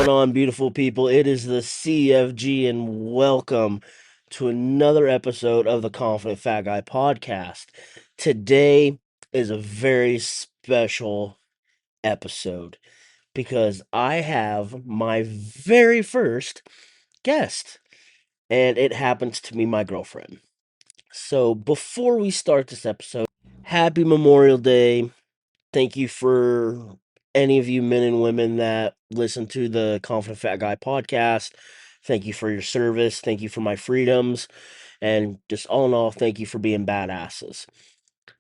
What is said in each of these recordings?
going on, beautiful people? It is the CFG, and welcome to another episode of the Confident Fat Guy podcast. Today is a very special episode because I have my very first guest, and it happens to be my girlfriend. So, before we start this episode, happy Memorial Day. Thank you for any of you men and women that listen to the Confident Fat Guy podcast. Thank you for your service. Thank you for my freedoms. And just all in all, thank you for being badasses.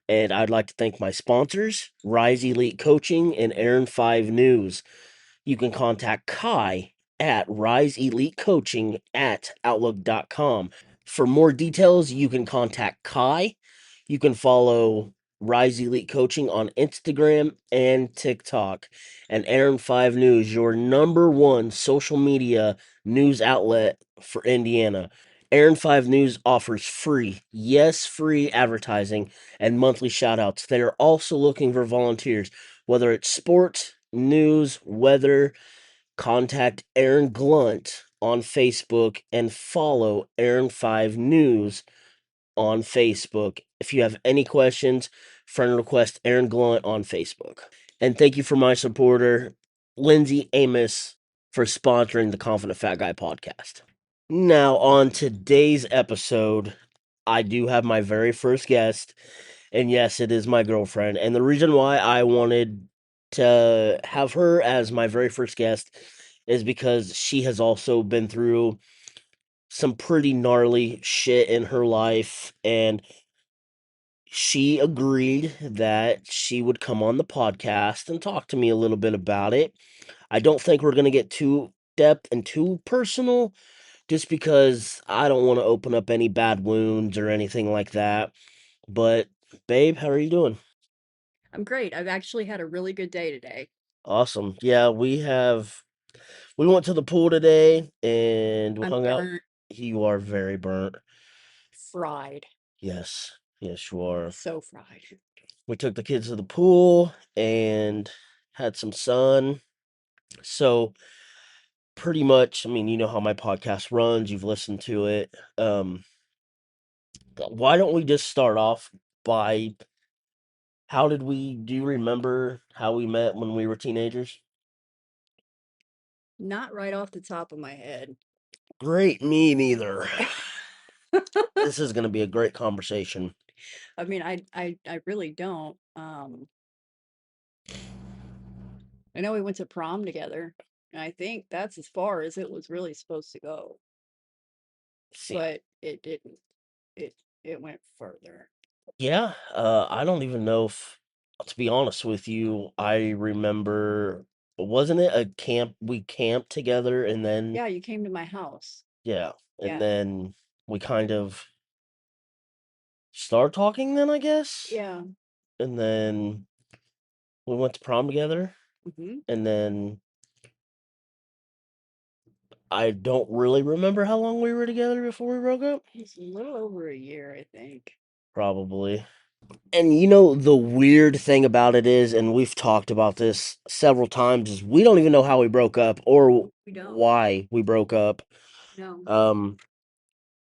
And I'd like to thank my sponsors, Rise Elite Coaching and Aaron 5 News. You can contact Kai at riseelitecoaching at outlook.com. For more details, you can contact Kai. You can follow Rise Elite Coaching on Instagram and TikTok. And Aaron 5 News, your number one social media news outlet for Indiana. Aaron 5 News offers free, yes, free advertising and monthly shoutouts. They are also looking for volunteers, whether it's sports, news, weather. Contact Aaron Glunt on Facebook and follow Aaron 5 News on Facebook. If you have any questions, friend request Aaron Glunt on Facebook. And thank you for my supporter, Lindsay Amos, for sponsoring the Confident Fat Guy podcast. Now, on today's episode, I do have my very first guest. And yes, it is my girlfriend. And the reason why I wanted to have her as my very first guest is because she has also been through some pretty gnarly shit in her life. And she agreed that she would come on the podcast and talk to me a little bit about it. I don't think we're going to get too depth and too personal just because I don't want to open up any bad wounds or anything like that. But, babe, how are you doing? I'm great. I've actually had a really good day today. Awesome. Yeah, we went to the pool today and we I'm hung out. burnt, You are very burnt. fried, Yes. Yes, you are. so fried. We took the kids to the pool and had some sun. So pretty much, I mean, you know how my podcast runs, you've listened to it. Why don't we just start off by how did we do you remember how we met when we were teenagers? Not right off the top of my head. Great, me neither. This is going to be a great conversation. I mean, I really don't. I know we went to prom together, and I think that's as far as it was really supposed to go, See, but it didn't. It it went further. yeah, I don't even know if, to be honest with you, I remember, wasn't it a camp? We camped together and then, Yeah, you came to my house. yeah, and Yeah, then we kind of started talking then, I guess. yeah. And then we went to prom together. hmm And then I don't really remember how long we were together before we broke up. It was a little over a year, I think. Probably. And you know, the weird thing about it is, and we've talked about this several times, is we don't even know how we broke up or We don't. why we broke up. No. Um,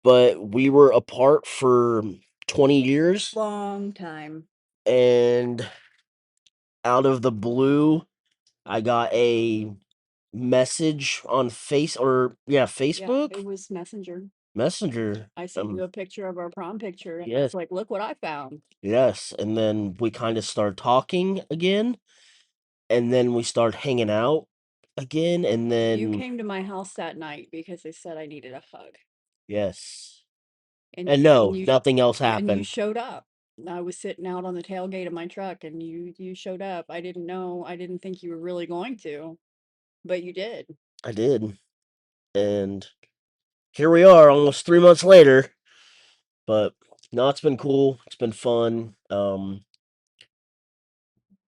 but we were apart for 20 years, Long time. and out of the blue, I got a message on Yeah, Facebook it was Messenger. Messenger. I sent you a picture of our prom picture, and I Yes, was like, "Look what I found." yes. And then we kind of started talking again, and then we started hanging out again, and You then came to my house that night because they said I needed a hug, yes. and And and no, you nothing else and you happened. showed up. I was sitting out on the tailgate of my truck, and you showed up. I didn't know. I didn't think you were really going to, but you did. I did. And here we are almost 3 months later. But no, it's been cool. It's been fun.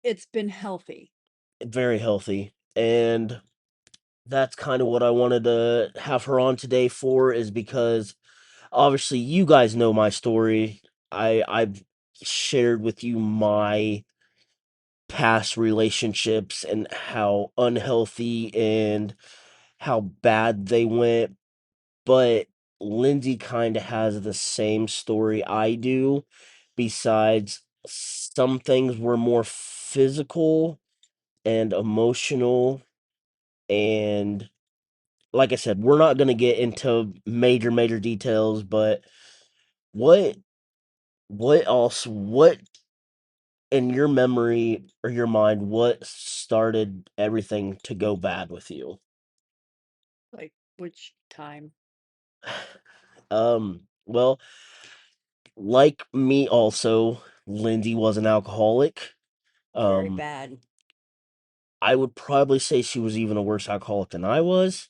It's been healthy. Very healthy. And that's kind of what I wanted to have her on today for, is because obviously you guys know my story. I've shared with you my past relationships and how unhealthy and how bad they went, but Lindsay kind of has the same story I do. Besides, some things were more physical and emotional. And like I said, we're not going to get into major details, but what, what in your memory or your mind, what started everything to go bad with you? Like, which time? Well, like me also, Lindsay was an alcoholic. Very Um, bad. I would probably say she was even a worse alcoholic than I was.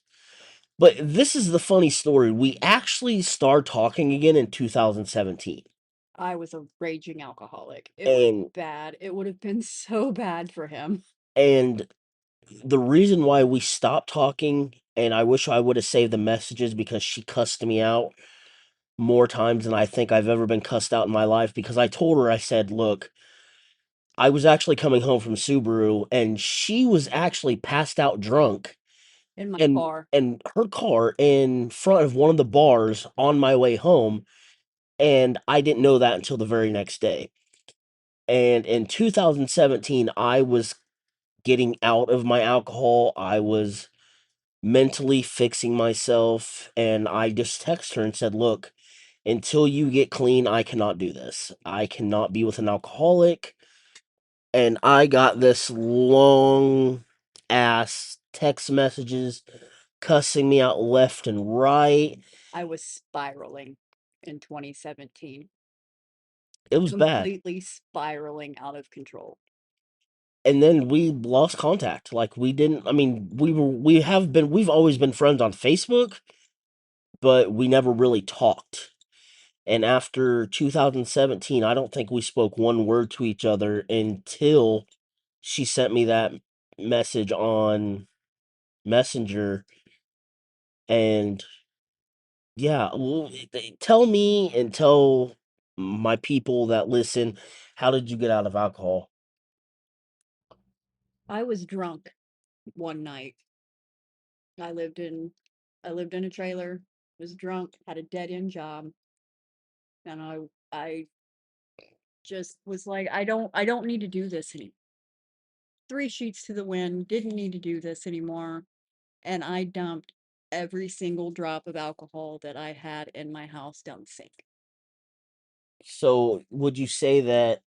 But this is the funny story. We actually started talking again in 2017. I was a raging alcoholic. It was And bad. It would have been so bad for him. and the reason why we stopped talking, and I wish I would have saved the messages because she cussed me out more times than I think I've ever been cussed out in my life, because I told her, I said, "Look, I was actually coming home from Subaru and she was actually passed out drunk In my and car. her car in front of one of the bars on my way home, and I didn't know that until the very next day." And in 2017, I was getting out of my alcohol. I was mentally fixing myself, and I just texted her and said, "Look, until you get clean, I cannot do this. I cannot be with an alcoholic." And I got this long ass text messages cussing me out left and right. I was spiraling in 2017. It was bad. Completely spiraling out of control. And then we lost contact. Like, we didn't, I mean, we've always been friends on Facebook, but we never really talked. And after 2017, I don't think we spoke one word to each other until she sent me that message on Messenger. And yeah, well, tell me and tell my people that listen, how did you get out of alcohol? I was drunk one night. I lived in I lived in a trailer, was drunk, had a dead end job, and I just was like, I don't need to do this anymore. Three sheets to the wind, didn't need to do this anymore. And I dumped every single drop of alcohol that I had in my house down the sink. So, would you say that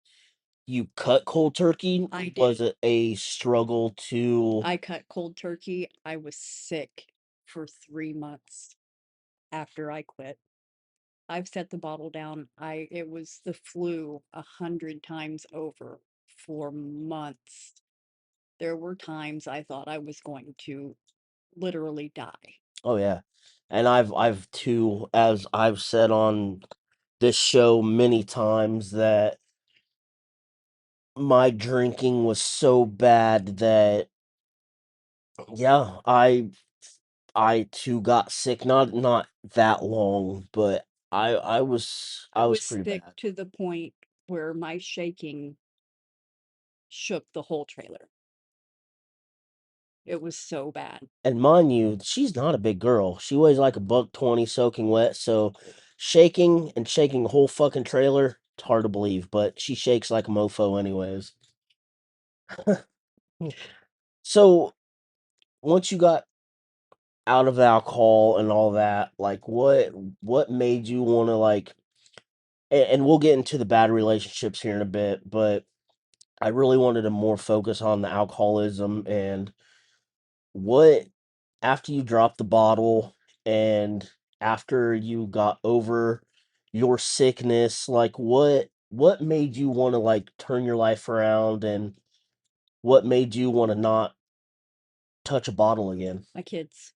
you cut cold turkey? I Was did. it a struggle to? I cut cold turkey. I was sick for 3 months after I quit. I've set the bottle down. I It was the flu 100 times over for months. There were times I thought I was going to literally die. Oh yeah. And I've too, as I've said on this show many times, that my drinking was so bad that yeah, I too got sick. Not that long, but I I was was pretty sick bad. to the point where my shaking shook the whole trailer. It was so bad. And mind you, she's not a big girl. She weighs like a buck 20 soaking wet, so shaking a whole fucking trailer, it's hard to believe, but she shakes like a mofo anyways. So once you got out of alcohol and all that, like what made you want to like, and we'll get into the bad relationships here in a bit, but I really wanted to more focus on the alcoholism. And what, after you dropped the bottle and after you got over your sickness, like what made you want to like turn your life around, and what made you want to not touch a bottle again? My kids.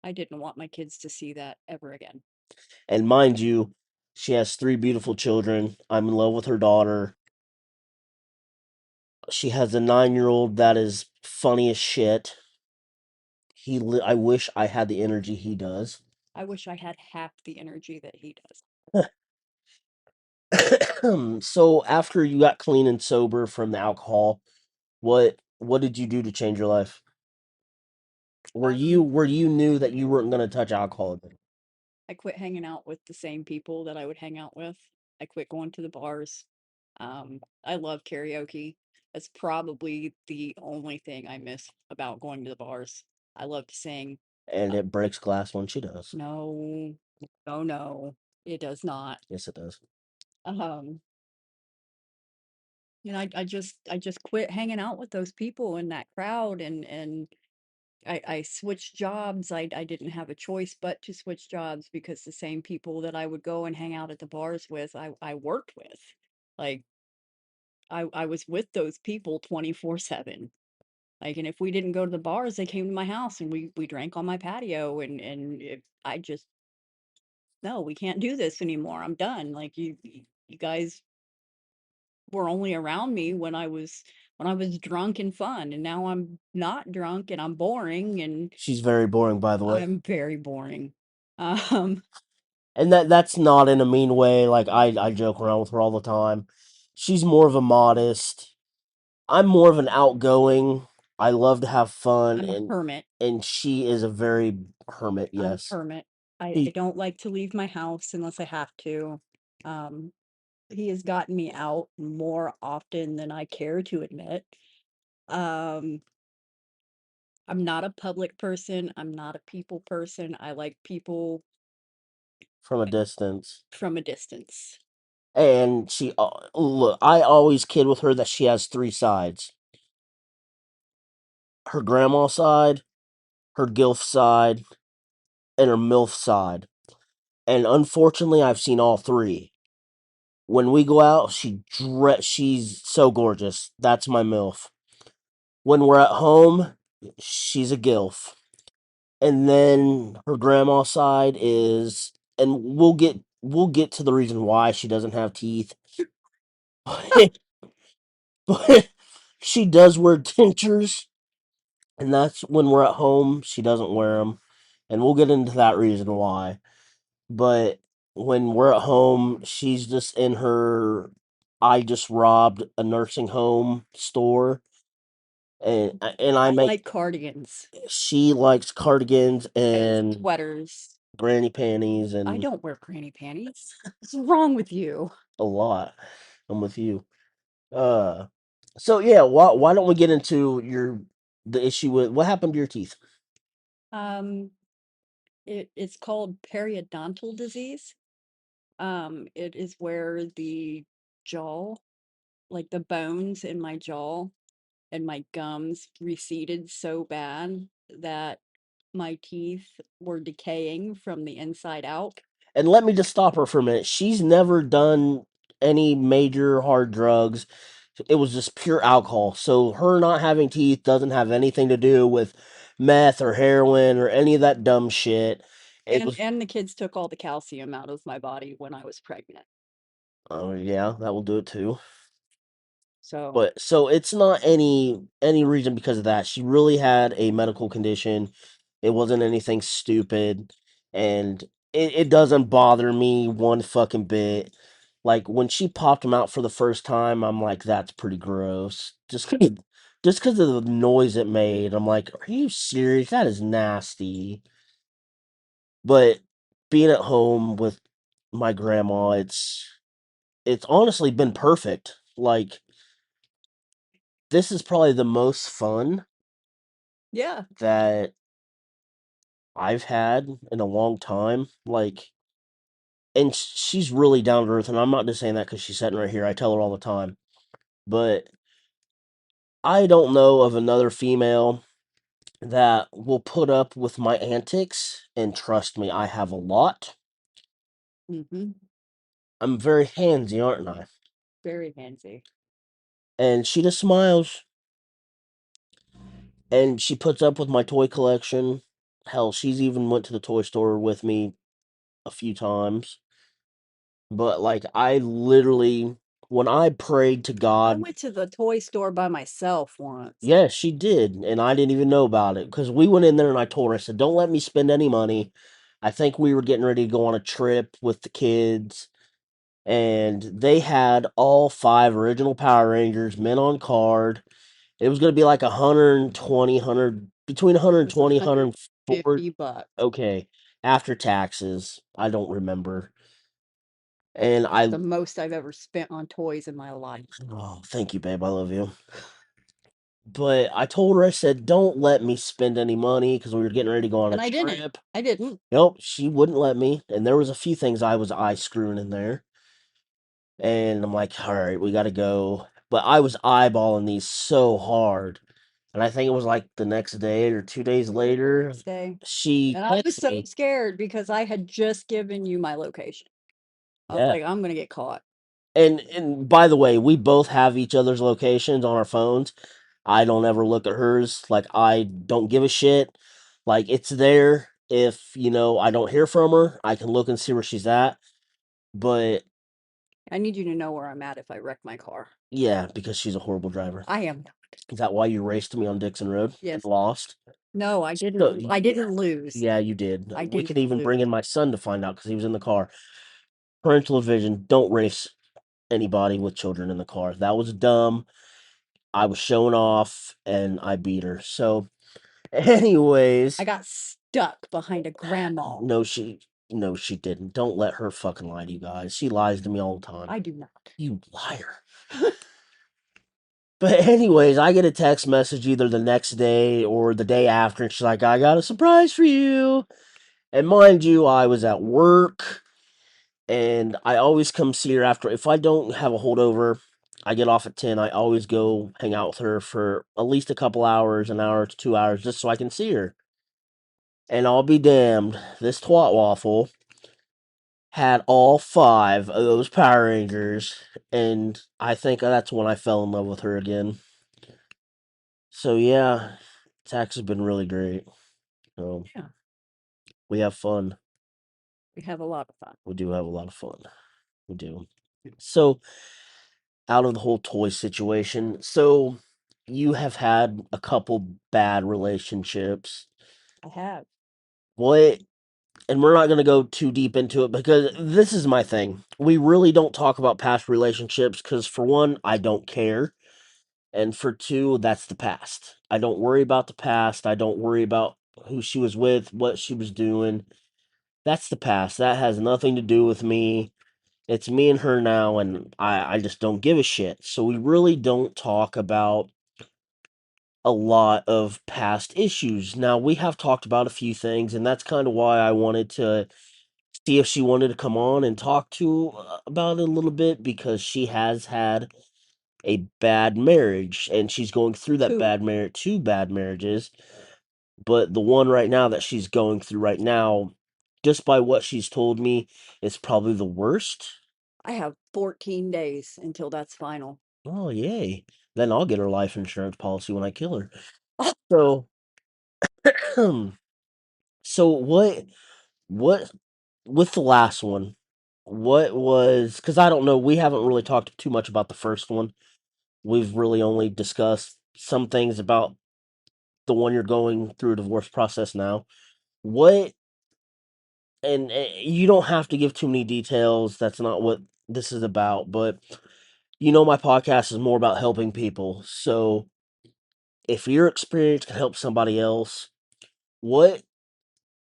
I didn't want my kids to see that ever again. And mind you, she has three beautiful children. I'm in love with her daughter. She has a 9-year old that is funny as shit. I wish I had the energy he does. I wish I had half the energy that he does. So after you got clean and sober from the alcohol, what did you do to change your life? where you knew that you weren't gonna touch alcohol again? I quit hanging out with the same people that I would hang out with. I quit going to the bars. I love karaoke. That's probably the only thing I miss about going to the bars. I love to sing. And Uh, it breaks glass when she does. no, no, it does not. Yes, it does. Um, I just quit hanging out with those people in that crowd, and I switched jobs. I didn't have a choice but to switch jobs because the same people that I would go and hang out at the bars with, I worked with. Like I was with those people 24/7. Like, and if we didn't go to the bars, they came to my house and we drank on my patio, and if I just no, we can't do this anymore. I'm done. Like you guys were only around me when I was drunk and fun, and now I'm not drunk and I'm boring and She's very boring, by the way. I'm very boring. Um, And that's not in a mean way. Like I joke around with her all the time. She's more of a modest. I'm more of an outgoing. I love to have fun, I'm a hermit. and she is a very hermit. I'm a Yes, hermit. I he don't like to leave my house unless I have to. Um, he has gotten me out more often than I care to admit. Um, I'm not a public person. I'm not a people person. I like people from a distance. from a distance. And she look. I always kid with her that she has three sides: her grandma side, her gilf side, and her milf side. And unfortunately, I've seen all three. When we go out, she's so gorgeous. That's my milf. When we're at home, she's a gilf. And then her grandma side is, and we'll get to the reason why she doesn't have teeth. But she does wear dentures, and that's when we're at home. She doesn't wear them, and we'll get into that reason why. But when we're at home, she's just in her. I just robbed a nursing home store, and I I make. like cardigans She likes cardigans and and sweaters. granny panties I and don't wear granny panties. What's wrong with you? a lot. I'm with you. Uh, so yeah, why don't we get into the issue with what happened to your teeth? Um, it's called periodontal disease. It is where the jaw, like the bones in my jaw and my gums receded so bad that my teeth were decaying from the inside out. And let me just stop her for a minute. She's never done any major hard drugs. It was just pure alcohol. So her not having teeth doesn't have anything to do with meth or heroin or any of that dumb shit. It was And the kids took all the calcium out of my body when I was pregnant. oh yeah, that will do it too. So, But so it's not any reason because of that. She really had a medical condition. It wasn't anything stupid, and it doesn't bother me one fucking bit. Like when she popped them out for the first time, I'm like, that's pretty gross. Just because of the noise it made, I'm like, are you serious? That is nasty. But being at home with my grandma, it's honestly been perfect. Like this is probably the most fun yeah. that I've had in a long time. Like, and she's really down to earth. And I'm not just saying that because she's sitting right here. I tell her all the time. But I don't know of another female that will put up with my antics. And trust me, I have a lot. Hmm. I'm very handsy, aren't I? Very handsy. And she just smiles. And she puts up with my toy collection. Hell, she's even went to the toy store with me a few times. But like I literally when I prayed to I God, went to the toy store by myself once. yeah, she did, and I didn't even know about it because we went in there and I told her, I said, "Don't let me spend any money." I think we were getting ready to go on a trip with the kids, and they had all five original Power Rangers, men on card. It was going to be like 120, between It was 120, 140. 150 bucks. Okay, after taxes, I don't remember. And It's I, the most I've ever spent on toys in my life. oh, thank you, babe. I love you. But I told her, I said, don't let me spend any money because we were getting ready to go on a And I didn't. trip. I didn't. Nope, she wouldn't let me. And there was a few things I was eye screwing in there. And I'm like, all right, we got to go. But I was eyeballing these so hard. And I think it was like the next day or 2 days later, Stay. she And I was texted so me. scared because I had just given you my location. I was Yeah. like, I'm gonna get caught. And by the way, we both have each other's locations on our phones. I don't ever look at hers. Like I don't give a shit. Like it's there. If, I don't hear from her, I can look and see where she's at. But I need you to know where I'm at if I wreck my car. yeah, because she's a horrible driver. I am. Is that why you raced me on Dixon Road and Yes. lost? No, I So, didn't. I didn't lose. yeah, you did. I We did could not even lose. bring in my son to find out because he was in the car. Parental advision, don't race anybody with children in the car. That was dumb. I was showing off and I beat her. So, anyways, I got stuck behind a grandma. no, she didn't. Don't let her fucking lie to you guys. She lies to me all the time. I do not. You liar. But anyways, I get a text message either the next day or the day after, and she's like, I got a surprise for you. And mind you, I was at work, and I always come see her after. If I don't have a holdover, I get off at 10. I always go hang out with her for at least a couple hours, an hour to 2 hours, just so I can see her. And I'll be damned, this twat waffle had all five of those Power Rangers, and I think that's when I fell in love with her again. So yeah, tax has been really great. So Yeah, we have fun. we have a lot of fun. We do have a lot of fun. We do. So out of the whole toy situation, so you have had a couple bad relationships. I have. What, and we're not going to go too deep into it because this is my thing. We really don't talk about past relationships because, for one, I don't care. And for two, that's the past. I don't worry about the past. I don't worry about who she was with, what she was doing. That's the past. That has nothing to do with me. It's me and her now, and I just don't give a shit. So we really don't talk about a lot of past issues. Now, we have talked about a few things, and that's kind of why I wanted to see if she wanted to come on and talk to about it a little bit because she has had a bad marriage and she's going through that Two. bad marriage, two bad marriages. But the one right now that she's going through right now, just by what she's told me, is probably the worst. I have 14 days until that's final. Oh, yay. Then I'll get her life insurance policy when I kill her. So, so what, with the last one, what was, because I don't know, we haven't really talked too much about the first one. We've really only discussed some things about the one you're going through a divorce process now. What, and you don't have to give too many details. That's not what this is about. But my podcast is more about helping people. So if your experience can help somebody else, what,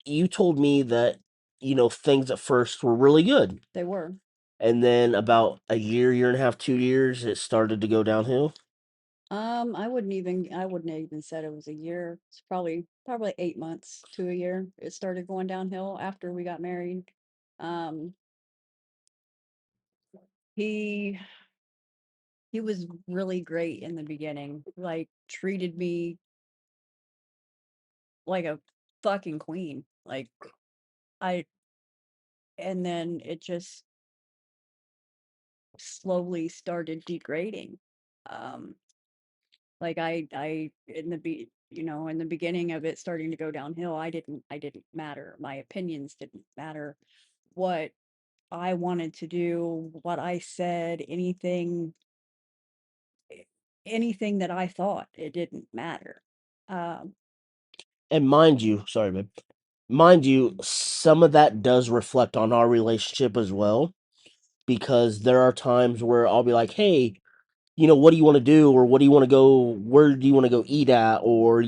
you told me that things at first were really good, They were. and then about a year and a half, 2 years, it started to go downhill. I wouldn't even said it was a year. It's probably 8 months to a year. It started going downhill after we got married. Um, he he was really great in the beginning. Like treated me like a fucking queen. Like I and then it just slowly started degrading. Um, like I in the beginning of it starting to go downhill, I didn't matter. My opinions didn't matter. What I wanted to do, what I said, anything that I thought, it didn't matter. Um, And mind you, sorry, babe. Mind you, some of that does reflect on our relationship as well, because there are times where I'll be like, "Hey, what do you want to do, or what do you want to go? Where do you want to go eat at, or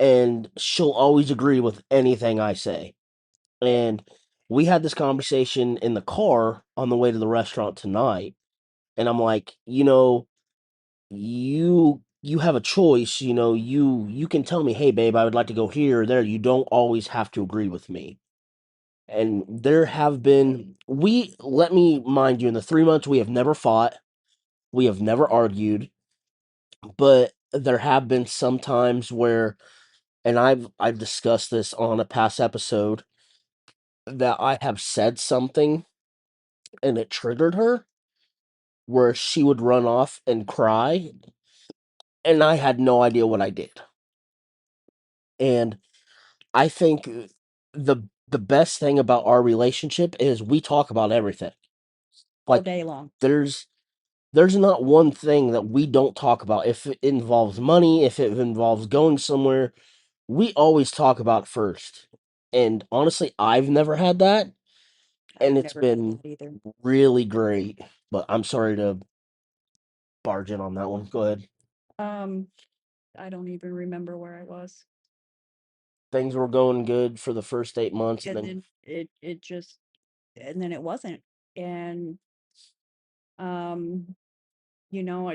and she'll always agree with anything I say. And we had this conversation in the car on the way to the restaurant tonight, and I'm like, you have a choice, you can tell me, "Hey babe, I would like to go here or there." You don't always have to agree with me. And there have been we let me mind you, in the 3 months we have never fought, we have never argued, but there have been some times where, and I've discussed this on a past episode, that I have said something and it triggered her, where she would run off and cry, and I had no idea what I did. And I think the best thing about our relationship is we talk about everything. all Like, day long. there's there's not one thing that we don't talk about. If it involves money, if it involves going somewhere, we always talk about it first. And honestly, I've never had that, I've and it's never had been that either. really great. But I'm sorry to barge in on that one. Go ahead. Um, I don't even remember where I was. Things were going good for the first 8 months, and And then then it just and then it wasn't. And um, you know,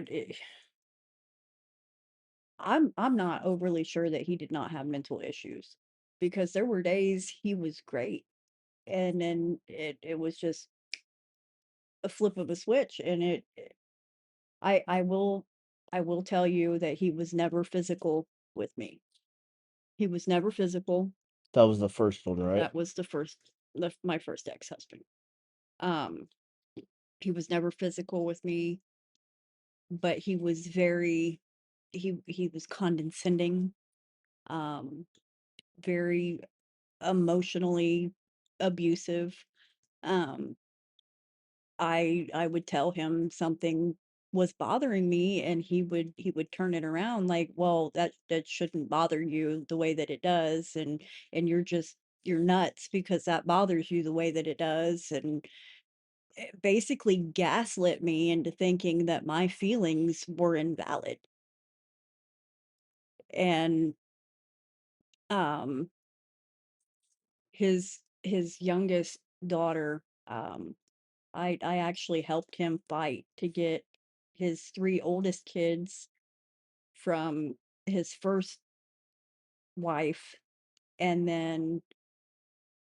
I'm not overly sure that he did not have mental issues, because there were days he was great, and then it was just a flip of a switch, and I will tell you that he was never physical with me. He was never physical. that was the first one, right? That was my first ex-husband. Um, he was never physical with me, but he was condescending, um, very emotionally abusive. Um, I would tell him something was bothering me, and he would turn it around like, "Well, that shouldn't bother you the way that it does, and you're nuts because that bothers you the way that it does," and basically gaslit me into thinking that my feelings were invalid. And um his youngest daughter, I actually helped him fight to get his three oldest kids from his first wife, and then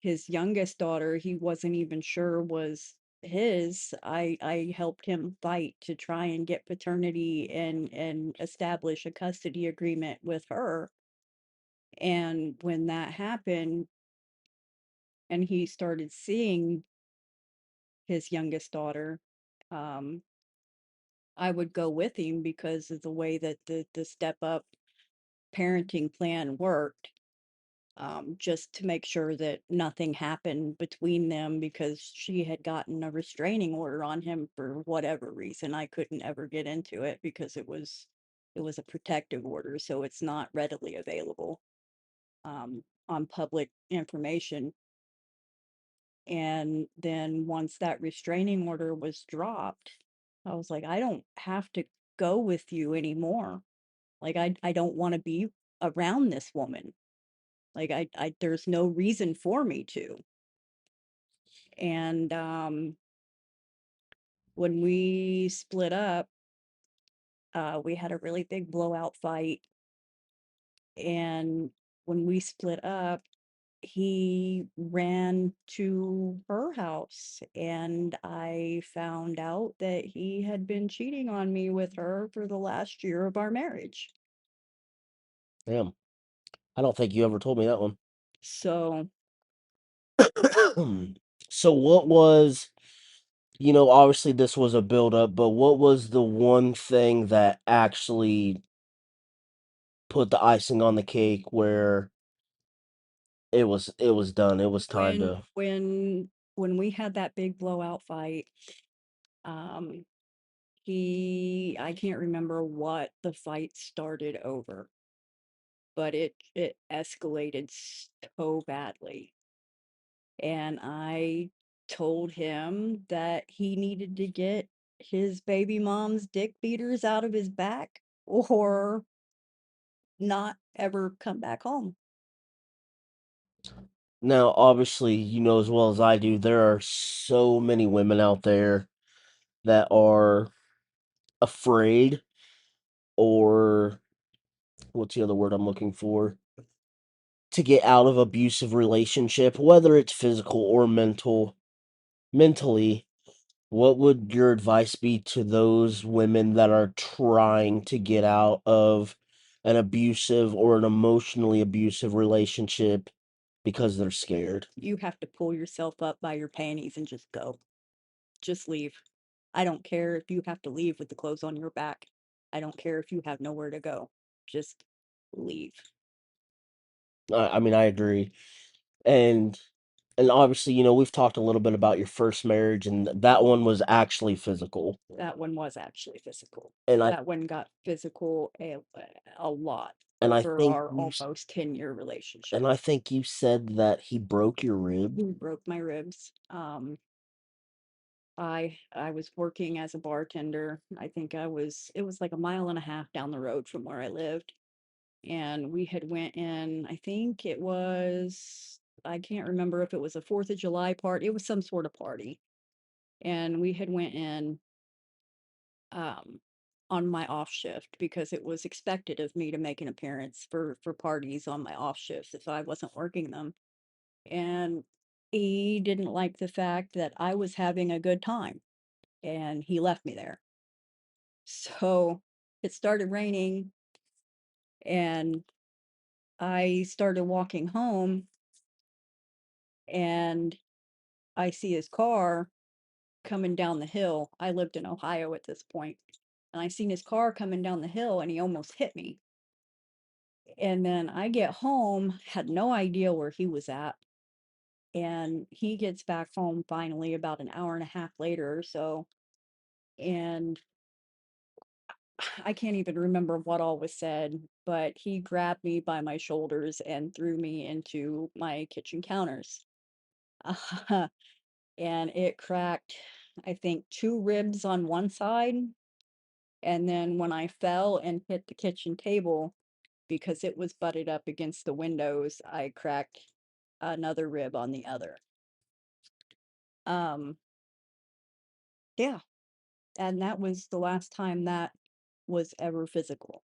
his youngest daughter he wasn't even sure was his. I helped him fight to try and get paternity and establish a custody agreement with her. And when that happened and he started seeing his youngest daughter, um, I would go with him because of the way that the step up parenting plan worked, just to make sure that nothing happened between them, because she had gotten a restraining order on him for whatever reason. I couldn't ever get into it because it was a protective order, so it's not readily available on public information. And then once that restraining order was dropped, I was like, I don't have to go with you anymore. Like, I don't want to be around this woman. Like, I there's no reason for me to. And when we split up, we had a really big blowout fight. And when we split up, he ran to her house, and I found out that he had been cheating on me with her for the last year of our marriage. Damn. I don't think you ever told me that one. So So what was, obviously this was a build up, but what was the one thing that actually put the icing on the cake where it was done. It was time when to. when when we had that big blowout fight, um I can't remember what the fight started over, but it escalated so badly. And I told him that he needed to get his baby mom's dick beaters out of his back, or not ever come back home. Now, obviously, you know as well as I do, there are so many women out there that are afraid, or what's the other word I'm looking for? To get out of abusive relationship, whether it's physical or mentally. What would your advice be to those women that are trying to get out of an abusive or an emotionally abusive relationship because they're scared? You have to pull yourself up by your panties and just go. Just leave. I don't care if you have to leave with the clothes on your back. I don't care if you have nowhere to go. Just leave. I mean, I agree. And and obviously, you know, we've talked a little bit about your first marriage, and that one was actually physical. That one was actually physical. And I That one got physical a lot and I over think our almost 10-year and relationship. I think you said that he broke your rib. He broke my ribs. I was working as a bartender. I think it was like a mile and a half down the road from where I lived. And we had went in, I think it was, I can't remember if it was a 4th of July party. It was some sort of party. And we had went in um on my off shift because it was expected of me to make an appearance for parties on my off shifts if I wasn't working them. And he didn't like the fact that I was having a good time and he left me there. So it started raining and I started walking home and I see his car coming down the hill. I lived in Ohio at this point, and I seen his car coming down the hill and he almost hit me. And then I get home, had no idea where he was at. And he gets back home finally about an hour and a half later or so. And I can't even remember what all was said, but he grabbed me by my shoulders and threw me into my kitchen counters. And it cracked, I think, two ribs on one side. And then when I fell and hit the kitchen table, because it was butted up against the windows, I cracked another rib on the other. Um, yeah, and that was the last time that was ever physical.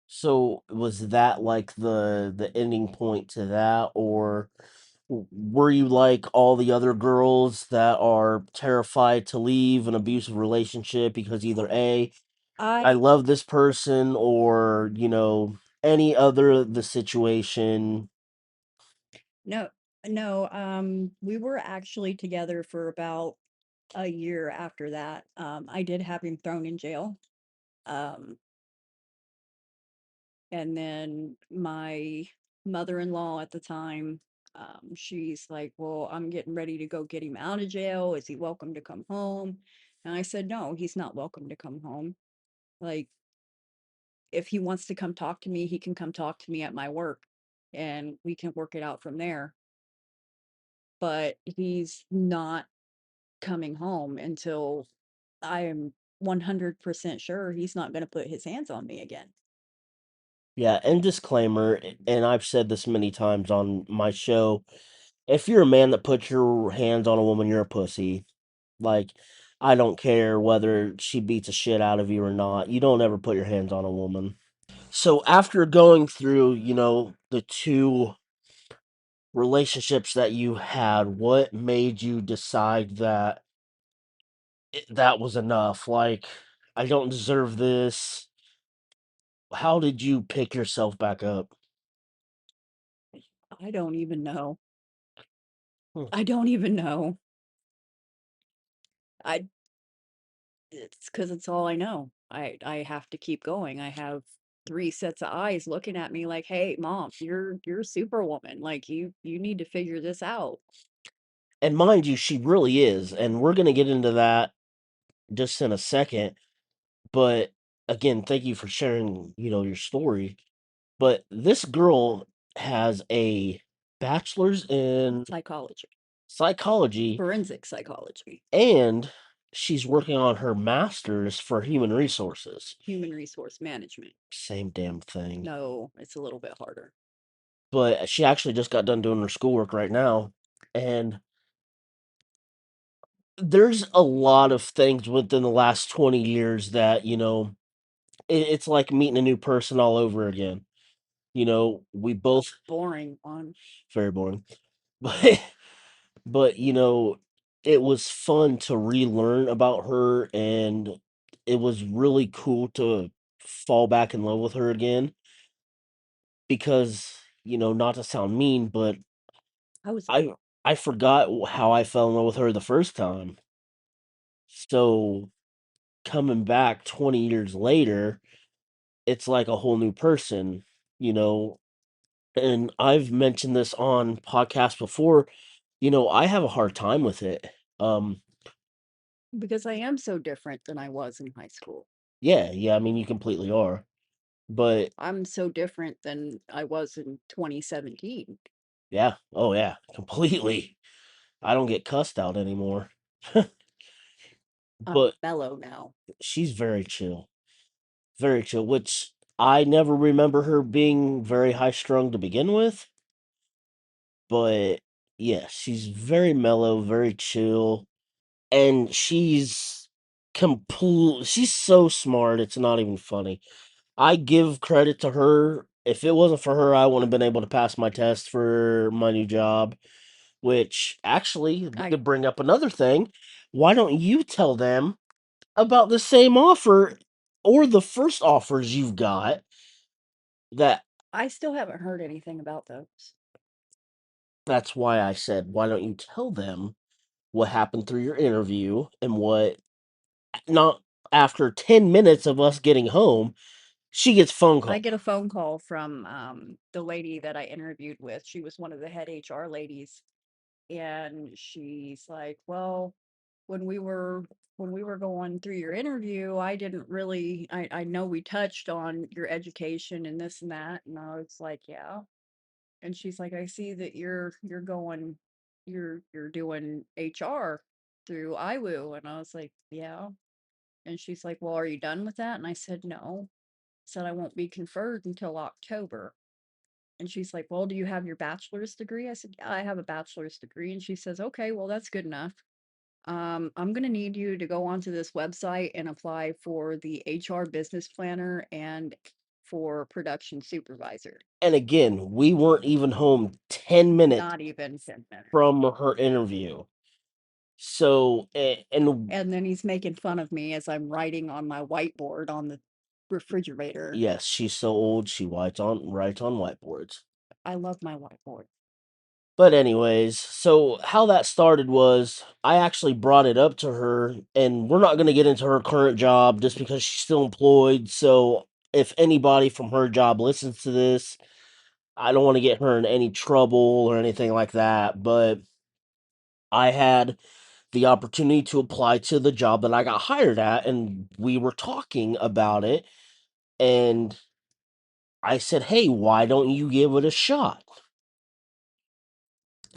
So was that like the ending point to that, or were you like all the other girls that are terrified to leave an abusive relationship because either A, I I love this person, or, you know, any other the situation? no no we were actually together for about a year after that. I did have him thrown in jail. Um And then my mother-in-law at the time, she's like, "Well, I'm getting ready to go get him out of jail. Is he welcome to come home?" And I said, "No, he's not welcome to come home. Like, if he wants to come talk to me, he can come talk to me at my work and we can work it out from there. But he's not coming home until I am 100% sure he's not going to put his hands on me again." Yeah, and disclaimer, and I've said this many times on my show, if you're a man that puts your hands on a woman, you're a pussy. Like, I don't care whether she beats a shit out of you or not. You don't ever put your hands on a woman. So after going through, you know, the two relationships that you had, what made you decide that that was enough? Like, I don't deserve this. How did you pick yourself back up? I don't even know. Hmm. I don't even know. I It's because it's all I know. I have to keep going. I have 3 sets of eyes looking at me like, "Hey, mom, you're superwoman. Like, you need to figure this out." And mind you, she really is, and we're gonna get into that just in a second. But again, thank you for sharing, you know, your story. But this girl has a bachelor's in Psychology, psychology forensic psychology. and she's working on her master's for human resources. Human resource management. Same damn thing. No, it's a little bit harder. But she actually just got done doing her schoolwork right now. And there's a lot of things within the last 20 years that, it's like meeting a new person all over again. We both Boring one. very boring. But but it was fun to relearn about her, and it was really cool to fall back in love with her again because, not to sound mean, but I was I I forgot how I fell in love with her the first time. So coming back 20 years later, it's like a whole new person, you know. And I've mentioned this on podcasts before, I have a hard time with it. Um because I am so different than I was in high school. yeah, yeah, I mean you completely are. But I'm so different than I was in 2017. yeah, oh yeah, completely. I don't get cussed out anymore. I'm But mellow now. she's very chill. Very chill, which I never remember her being very high strung to begin with. But yeah, she's very mellow, very chill, and she's so smart, it's not even funny. I give credit to her. If it wasn't for her, I wouldn't have been able to pass my test for my new job, which actually we I could bring up another thing. Why don't you tell them about the same offer or the first offers you've got that I still haven't heard anything about those. that's why I said, why don't you tell them what happened through your interview and what not after 10 minutes of us getting home, she gets phone I call. get a phone call from the lady that I interviewed with. She was one of the head HR ladies, and she's like, "Well, when we were when we were going through your interview, I didn't really I know we touched on your education and this and that." And I was like, "Yeah." And she's like, "I see that you're doing HR through iWoo." And I was like, "Yeah." And she's like, "Well, are you done with that?" And I said, "No." Said I won't be conferred until October. And she's like, "Well, do you have your bachelor's degree?" I said, "Yeah, I have a bachelor's degree." And she says, "Okay, well, that's good enough. I'm going to need you to go onto this website and apply for the HR business planner and for production supervisor." And again, we weren't even home 10 minutes Not even 10 minutes. from her interview. So, and And then he's making fun of me as I'm writing on my whiteboard on the refrigerator. yes, she's so old, she writes on whiteboards. I love my whiteboard. But anyways, so how that started was I actually brought it up to her, and we're not going to get into her current job just because she's still employed. So if anybody from her job listens to this, I don't want to get her in any trouble or anything like that. But I had the opportunity to apply to the job that I got hired at, and we were talking about it. And I said, "Hey, why don't you give it a shot?"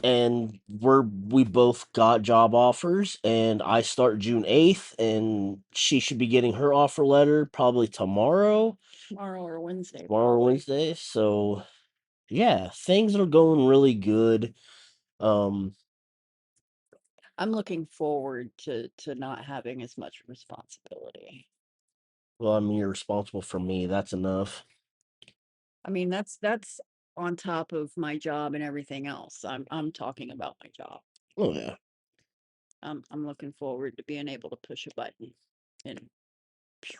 And we both got job offers, and I start June 8th, and she should be getting her offer letter probably Tomorrow or Wednesday, tomorrow or probably. Wednesday. So yeah, things are going really good. Um, I'm looking forward to not having as much responsibility. well, I mean, you're responsible for me. That's enough. I mean, that's on top of my job and everything else. I'm talking about my job. Oh yeah. I'm looking forward to being able to push a button and pew.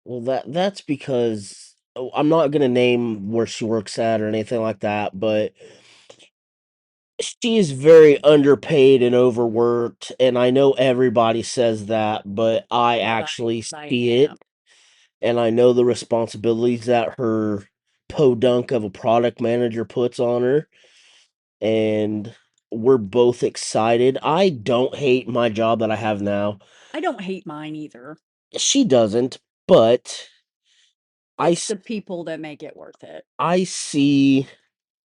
Well, that's because I'm not gonna name where she works at or anything like that, but she is very underpaid and overworked, and I know everybody says that, but I But actually I see it, am. and I know the responsibilities that her podunk of a product manager puts on her, and we're both excited. I don't hate my job that I have now. I don't hate mine either. She doesn't, but I It's s- the people that make it worth it. I see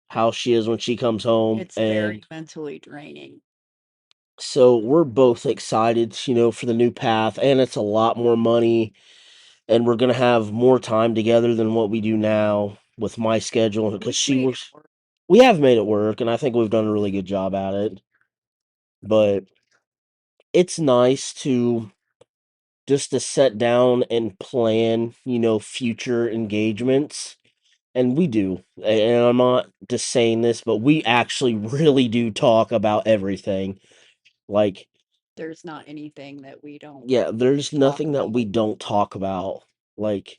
how she is when she comes home, It's and very mentally draining. So we're both excited, for the new path, and it's a lot more money, and we're gonna have more time together than what we do now with my schedule because We've she made it works. work. We have made it work, and I think we've done a really good job at it. But it's nice to just to sit down and plan, future engagements. And we do. And I'm not just saying this, but we actually really do talk about everything. Like, There's not anything that we don't yeah, there's talk nothing that about. we don't talk about. Like,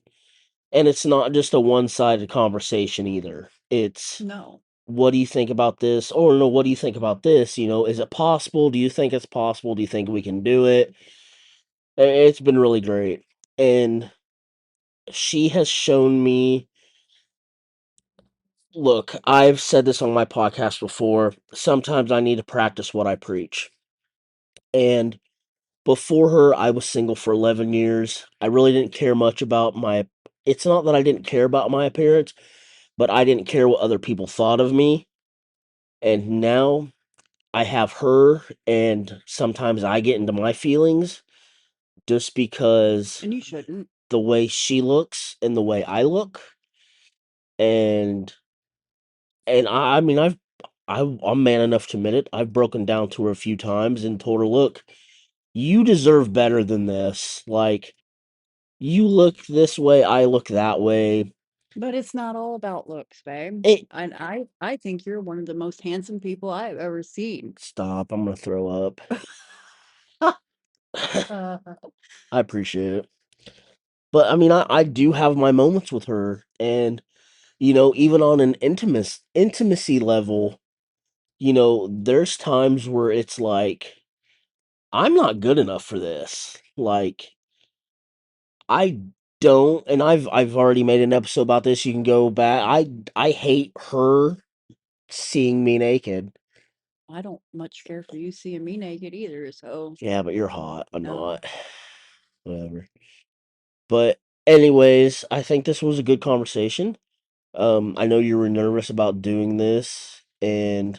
and it's not just a one-sided conversation either. It's No. what do you think about this? Or no, what do you think about this? Is it possible? Do you think it's possible? Do you think we can do it? It's been really great. And she has shown me, look, I've said this on my podcast before. Sometimes I need to practice what I preach. And before her, I was single for 11 years. I really didn't care much about my. It's not that I didn't care about my appearance, but I didn't care what other people thought of me. And now I have her, and sometimes I get into my feelings just because And you shouldn't. the way she looks and the way I look. And I mean I'm man enough to admit it. I've broken down to her a few times and told her, "Look, you deserve better than this. Like, you look this way, I look that way." But it's not all about looks, babe. It And I think you're one of the most handsome people I've ever seen. Stop, I'm gonna throw up. Uh, I appreciate it. But I mean, I do have my moments with her, and even on an intimacy level, there's times where it's like I'm not good enough for this. Like, I don't, and I've already made an episode about this. You can go back. I hate her seeing me naked. I don't much care for you seeing me naked either, so Yeah, but you're hot. I'm no. not. Whatever. But anyways, I think this was a good conversation. I know you were nervous about doing this, and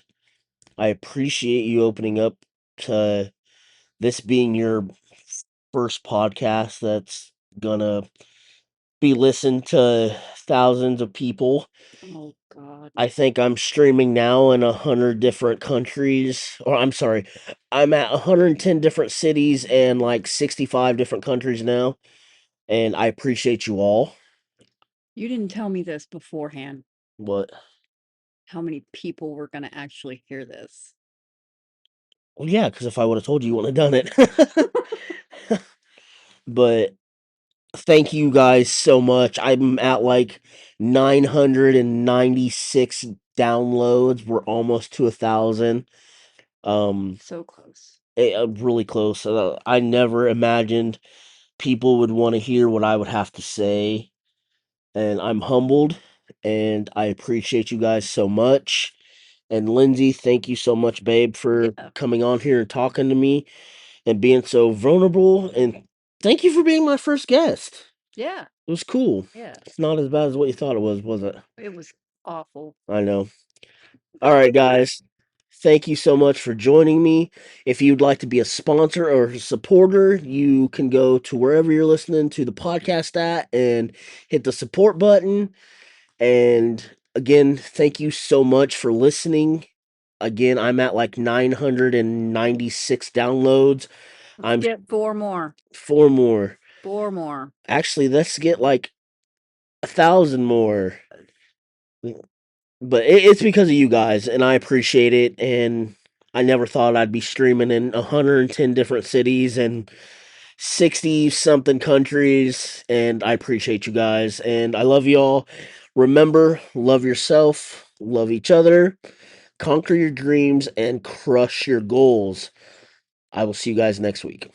I appreciate you opening up to this being your first podcast that's gonna be listened to thousands of people. Oh God. I think I'm streaming now in 100 different countries. Or I'm sorry, I'm at 110 different cities and like 65 different countries now. And I appreciate you all. You didn't tell me this beforehand, What? how many people were gonna actually hear this. Well, yeah, because if I would have told you, you wouldn't have done it. But thank you guys so much. I'm at like 996 downloads. We're almost to 1,000. Um, So close. Really close. I never imagined people would want to hear what I would have to say, and I'm humbled, and I appreciate you guys so much. And Lindsay, thank you so much, babe, for Yeah. coming on here and talking to me and being so vulnerable. And thank you for being my first guest. Yeah. It was cool. Yeah. It's not as bad as what you thought it was it? It was awful. I know. All right, guys. Thank you so much for joining me. If you'd like to be a sponsor or a supporter, you can go to wherever you're listening to the podcast at and hit the support button. And again, thank you so much for listening. Again, I'm at like 996 downloads. Let's I'm get four more. 4 more. 4 more. Actually, let's get like 1,000 more. But it's because of you guys, and I appreciate it. And I never thought I'd be streaming in 110 different cities and 60 something countries. And I appreciate you guys, and I love y'all. Remember, love yourself, love each other, conquer your dreams, and crush your goals. I will see you guys next week.